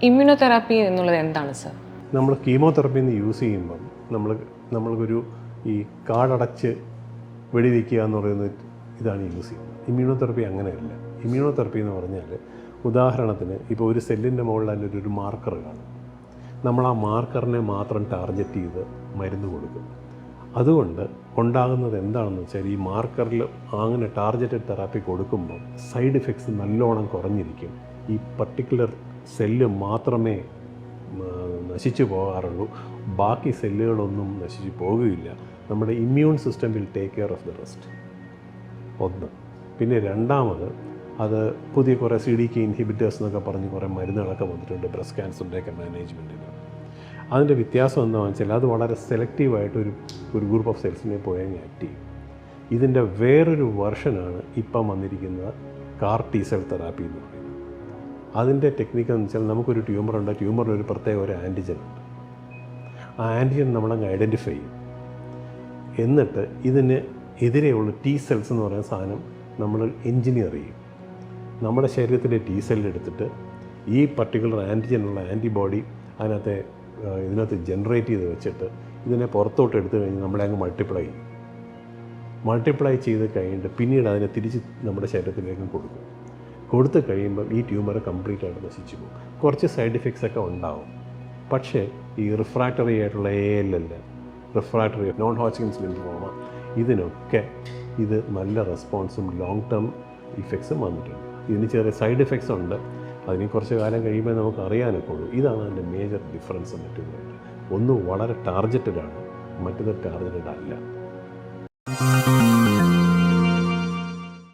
Immunotherapy എന്നുള്ളത് എന്താണ് sir? നമ്മൾ കീമോതെറാപ്പി യൂസ് ചെയ്യുമ്പം നമ്മൾക്കൊരു ഈ കാടടച്ച് വെടിവെക്കുക എന്ന് പറയുന്നത് ഇതാണ് യൂസ് ചെയ്യുന്നത്. ഇമ്മ്യൂണോതെറാപ്പി അങ്ങനെയല്ല. ഇമ്മ്യൂണോതെറാപ്പി എന്ന് പറഞ്ഞാൽ ഉദാഹരണത്തിന് ഇപ്പോൾ ഒരു സെല്ലിൻ്റെ മുകളിൽ അതിൻ്റെ ഒരു മാർക്കർ കാണും. നമ്മൾ ആ മാർക്കറിനെ മാത്രം ടാർഗറ്റ് ചെയ്ത് മരുന്ന് കൊടുക്കും. അതുകൊണ്ട് ഉണ്ടാകുന്നത് എന്താണെന്ന് വെച്ചാൽ ഈ മാർക്കറിൽ അങ്ങനെ ടാർഗറ്റഡ് തെറാപ്പി കൊടുക്കുമ്പോൾ സൈഡ് ഇഫക്ട്സ് നല്ലോണം കുറഞ്ഞിരിക്കും. ഈ പർട്ടിക്കുലർ സെല്ല് മാത്രമേ നശിച്ചു പോകാറുള്ളൂ, ബാക്കി സെല്ലുകളൊന്നും നശിച്ചു പോകുകയില്ല. നമ്മുടെ immune system will take care of the rest. ഒന്ന്. പിന്നെ രണ്ടാമത്, അത് പുതിയ കുറേ CDK ഇൻഹിബിറ്റേഴ്സ് എന്നൊക്കെ പറഞ്ഞ് കുറേ മരുന്നുകളൊക്കെ വന്നിട്ടുണ്ട് ബ്രസ്റ്റ് ക്യാൻസറിൻ്റെയൊക്കെ മാനേജ്മെൻറ്റിന്. അതിൻ്റെ വ്യത്യാസം എന്താണെന്ന് വെച്ചാൽ അത് വളരെ സെലക്റ്റീവായിട്ടൊരു ഗ്രൂപ്പ് ഓഫ് സെൽസിനെ പോയി ആക്ട് ചെയ്യും. ഇതിൻ്റെ വേറൊരു വെർഷനാണ് ഇപ്പം വന്നിരിക്കുന്ന CAR T-സെൽ തെറാപ്പി എന്ന് പറയുന്നത്. അതിൻ്റെ ടെക്നിക്ക് എന്ന് വെച്ചാൽ നമുക്കൊരു ട്യൂമറുണ്ട്, ട്യൂമറിന് ഒരു പ്രത്യേക ഒരു ആൻറ്റിജൻ ഉണ്ട്. ആ ആൻറ്റിജൻ നമ്മളങ്ങ് ഐഡൻറ്റിഫൈ ചെയ്യും. എന്നിട്ട് ഇതിന് എതിരെയുള്ള T-സെൽസ് എന്ന് പറയുന്ന സാധനം നമ്മൾ എൻജിനീയർ ചെയ്യും. നമ്മുടെ ശരീരത്തിലെ T-സെൽ എടുത്തിട്ട് ഈ പർട്ടിക്കുലർ ആൻറ്റിജനുള്ള ആൻറ്റിബോഡി ഇതിനകത്ത് ജനറേറ്റ് ചെയ്ത് വെച്ചിട്ട് ഇതിനെ പുറത്തോട്ട് എടുത്തു കഴിഞ്ഞ് നമ്മളെ അങ്ങ് മൾട്ടിപ്ലൈ ചെയ്ത് കഴിഞ്ഞിട്ട് പിന്നീട് അതിനെ തിരിച്ച് നമ്മുടെ ശരീരത്തിലേക്ക് കൊടുത്തു കഴിയുമ്പം ഈ ട്യൂമർ കംപ്ലീറ്റ് ആയിട്ട് നശിച്ചു പോകും. കുറച്ച് സൈഡ് ഇഫക്ട്സ് ഒക്കെ ഉണ്ടാവും. പക്ഷേ ഈ റിഫ്രാക്ടറി ആയിട്ടുള്ള ALL, refractory non Hodgkin's lymphoma, ഇതിനൊക്കെ ഇത് നല്ല റെസ്പോൺസും ലോങ് ടേം ഇഫക്ട്സും വന്നിട്ടുണ്ട്. ഇതിന് ചെറിയ സൈഡ് ഇഫക്ട്സ് ഉണ്ട്. അതിന് കുറച്ച് കാലം കഴിയുമ്പോൾ നമുക്ക് അറിയാനൊക്കെ ഉള്ളൂ. ഇതാണ് അതിൻ്റെ മേജർ ഡിഫറൻസ് മറ്റുള്ളവർ. ഒന്ന് വളരെ ടാർഗറ്റഡ് ആണ്, മറ്റത് ടാർഗറ്റഡ് അല്ല.